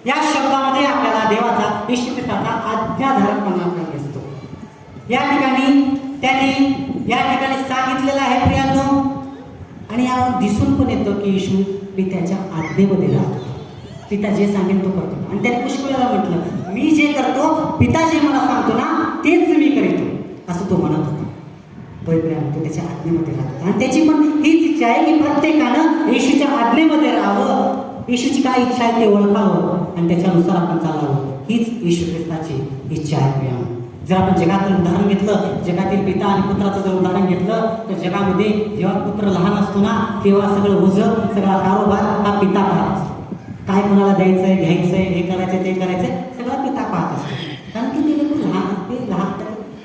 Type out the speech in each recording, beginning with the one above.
या शब्दामध्ये आपल्याला देवाचा येशू ख्रिस्ताचा आज्ञाधारकपणा आपल्याला दिसतो. या ठिकाणी त्यांनी सांगितलेलं आहे प्रियांनो, आणि यावर दिसून पण येतं की येशू पित्याच्या आज्ञेमध्ये राहतो. पिता जे सांगेल तो करतो. आणि त्याने पुष्कळ वेळा म्हटलं, मी जे करतो पिता जे मला सांगतो ना तेच मी करीतो, असं तो म्हणत होता. तो त्याच्या आज्ञेमध्ये राहतो. आणि त्याची पण हीच इच्छा आहे की प्रत्येकानं येशूच्या आज्ञेमध्ये राहावं, येशूची काय इच्छा आहे ते ओळखावं आणि त्याच्यानुसार आपण चालावं. हीच येशू ख्रिस्ताची इच्छा आहे प्रियांनो. जर आपण जगातील उदाहरण घेतलं, जगातील पिता आणि पुत्राचं जर उदाहरण घेतलं, तर जगामध्ये जेव्हा पुत्र लहान असतो ना तेव्हा सगळं ओझं, सगळा कारोबार हा पिता पाहत असतो. काय कोणाला द्यायचंय, घ्यायचंय, हे करायचं ते करायचंय, सगळं पिता पाहत असतो. कारण की ते लोक लहान असते,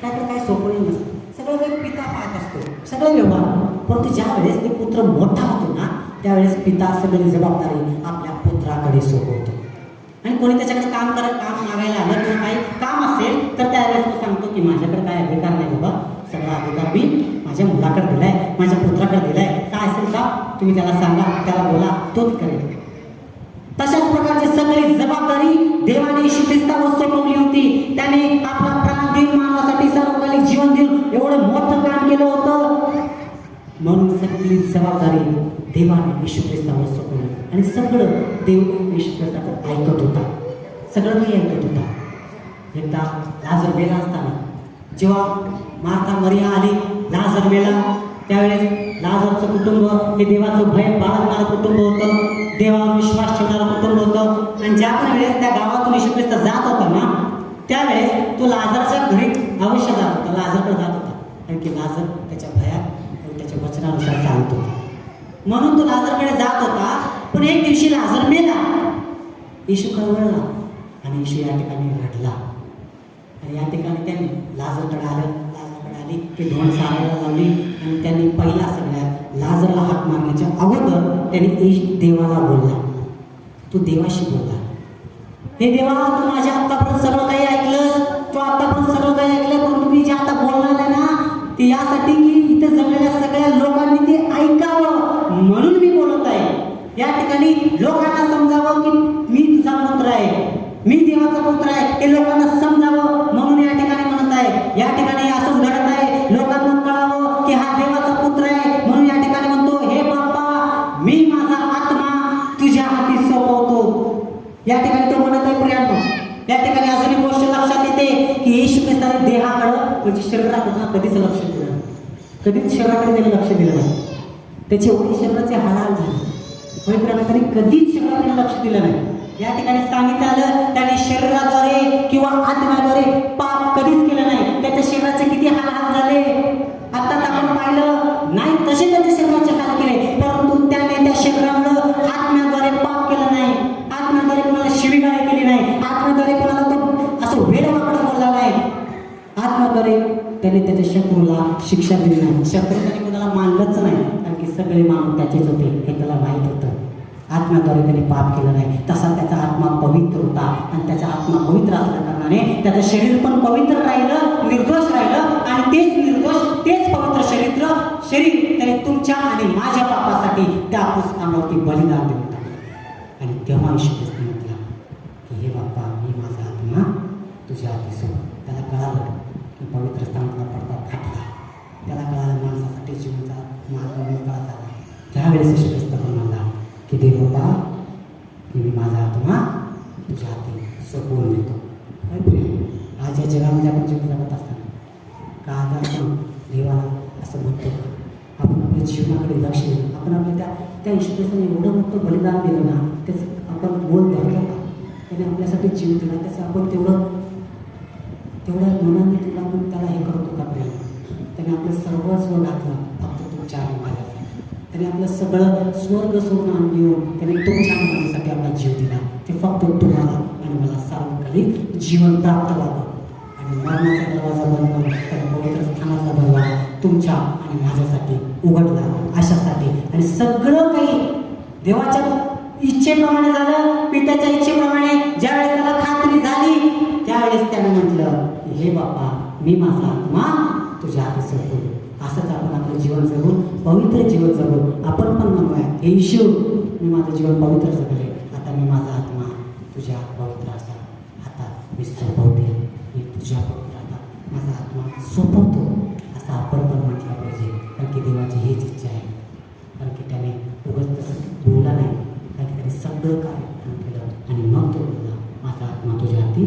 त्याकडे काय सोपवलं नसतं, सगळं वेळ पिता पाहत असतो, सगळं व्यवहार. परंतु ज्या वेळेस ते पुत्र मोठा होतो ना त्यावेळेस पिता सगळी जबाबदारी आपल्या पुत्राकडे सोपवतो. आणि कोणी त्याच्याकडे काम मागायला आलं किंवा काही काम असेल तर त्यावेळेस तो सांगतो की माझ्याकडे काय अधिकार नाही बाबा, सगळा अधिकार मी माझ्या मुलाकडे दिलाय, माझ्या पुत्राकडे दिलाय, काय असेल का तुम्ही त्याला सांगा, त्याला बोला, तोच करेल. तशाच प्रकारची सगळी जबाबदारी देवाने येशू ख्रिस्तावर सोपवली होती. त्याने आपला प्राण देऊन मानवासाठी सार्वकालिक जीवन देऊन एवढं मोठं काम केलं होतं. म्हणून सगळी जबाबदारी देवाने येशू ख्रिस्तावर सोपवली. आणि सगळं देव येशू ख्रिस्ताचं ऐकत होता, सगळं मी ऐकत होता. एकदा लाजर मेला असताना जेव्हा मार्था मरिया आली, लाजर मेला, त्यावेळेस लाजरचं कुटुंब हे देवाचं भय बाळगणारं कुटुंब होतं, देवावर विश्वास ठेवणारं कुटुंब होतं. आणि ज्या पण वेळेस त्या गावातून येशू ख्रिस्त जात होता ना त्यावेळेस तो लाजरच्या घरी अवश्य जात होता, लाजरकडे जात होता. कारण की लाजर त्याच्या भयात आणि त्याच्या वचनानुसार चालत होता, म्हणून तो लाजरकडे जात होता. पण एक दिवशी लाजर मेला, येशू कळवळला आणि येशू या ठिकाणी रडला. आणि या ठिकाणी त्यांनी लाजरकडे आली की धोंड सारायला लावली. आणि त्यांनी पहिला सगळ्यात लाजरला हाक मारण्याच्या अगोदर त्यांनी देवाला बोलला, तू देवाशी बोलला, हे देवा तू माझ्या आत्तापर्यंत सगळं काही ऐकलंस, तू आत्तापर्यंत सगळं काही ऐकलं, पण तुम्ही जे आता बोलणार आहे ना ते यासाठी की इथे जमलेल्या सगळ्या लोकांनी ते ऐकावं म्हणून मी बोलत आहे. या ठिकाणी लोकांना समजावं की मी तुझा पुत्र आहे, मी देवाचा पुत्र आहे, हे लोकांना समजावं म्हणून या ठिकाणी म्हणत आहे. या ठिकाणी असंच घडत आहे, लोकांना कळावं की हा देवाचा पुत्र आहे म्हणून या ठिकाणी म्हणतो, हे बाप्पा मी माझा आत्मा तुझ्या हाती सोपवतो. या ठिकाणी तो म्हणत आहे प्रियांनो. या ठिकाणी अजून एक गोष्ट लक्षात येते की येशू ख्रिस्ताने देहाकडं म्हणजे शरीराकडं कधीच लक्ष दिलं नाही, कधीच शरीराकडे त्याने लक्ष दिलं नाही. त्याचे एवढे शरीराचे हालहाल झाले, तरी कधीच शरीराकडे लक्ष दिलं नाही. या ठिकाणी सांगितलं आलं त्याने शरीराद्वारे किंवा आत्म्याद्वारे पाप कधीच केलं नाही. त्याच्या शरीराचे किती हालहाल झाले आता आपण पाहिलं नाही, तसे त्याच्या शरीराचे हाल केले, परंतु त्याने त्या शरीरामुळे आत्म्याद्वारे पाप केलं नाही, आत्म्याद्वारे कोणाला शिवीगाळ केली नाही, आत्म्याद्वारे कोणाला तो असं वेडवाकडं बोलला नाही, आत्म्याद्वारे त्याने त्याच्या शत्रूला शिक्षा दिली नाही, शत्रू त्याने कोणाला मानलंच नाही. कारण की सगळे माणूस त्याचेच होते हे त्याला माहीत होतं. आत्म्याद्वारे त्याने पाप केलं नाही. तसा त्याचा आत्मा पवित्र होता आणि त्याचा आत्मा पवित्र असल्या कारणाने त्याचं शरीर पण पवित्र राहिलं, निर्दोष राहिलं. आणि तेच निर्दोष, तेच पवित्र शरीर त्याने तुमच्या आणि माझ्या पापासाठी त्या पुस्तकावरती बलिदान देऊन टाकलं. आणि तेव्हा येशू ख्रिस्त म्हटला की हे बाप्पा मी माझा आत्मा तुझ्या हाती सोड. त्याला कळालं की पवित्र स्थानातला पडदा फाटला, त्याला कळालं माणसासाठी जीवनाचा मार्ग मोकळा झाला. त्यावेळेस येशू ख्रिस्त म्हणाला की देवता मी माझा आत्मा तुझ्या हाती सोपवून देतो. आज या जगामध्ये आपण जीवन जगत असताना का आपण देवाला असं म्हणतो, आपण आपल्या जीवनाकडे लक्ष देतो, आपण आपल्या त्या येशू ख्रिस्ताने एवढं मोठं बलिदान दिलं ना त्याचं आपण बोल धरतो का? त्याने आपल्यासाठी जीव दिला, त्याचं आपण तेवढ्या मनाने तुला आपण त्याला हे करतो का? त्याने आपलं सर्वस्व घातलं फक्त तुमच्या आणि माझ्यासाठी. त्याने आपलं सगळं स्वर्ग सोडून आणून त्याने तुमच्या माझ्यासाठी आपला जीव दिला. ते फक्त तुम्हाला आणि मला सार्वकालिक जीवन प्राप्त व्हावं आणि मरणाचा दरवाजा बंद करून त्याने पवित्र स्थानाचा दरवाजा तुमच्या आणि माझ्यासाठी उघडला अशासाठी. आणि सगळं काही देवाच्या इच्छेप्रमाणे झालं, पित्याच्या इच्छेप्रमाणे. ज्यावेळेस त्याला खात्री झाली त्यावेळेस त्याने म्हटलं की हे बाप्पा मी माझा आत्मा तुझ्या हाती सोपवतो. असंच आपण आपलं जीवन जगून पवित्र जीवन जगून आपण पण म्हणूया हे येशू मी माझं जीवन पवित्र जगले, आता मी माझा आत्मा तुझ्या तुझ्या पवित्र माझा आत्मा सोपवतो असं आपण पण म्हटलं पाहिजे. कारण की देवाची हीच इच्छा आहे. कारण की त्याने उगाच तसं बोलला नाही, कारण की त्याने सगळं कार्य केलं आणि मग तो बोलला माझा आत्मा तुझ्या हाती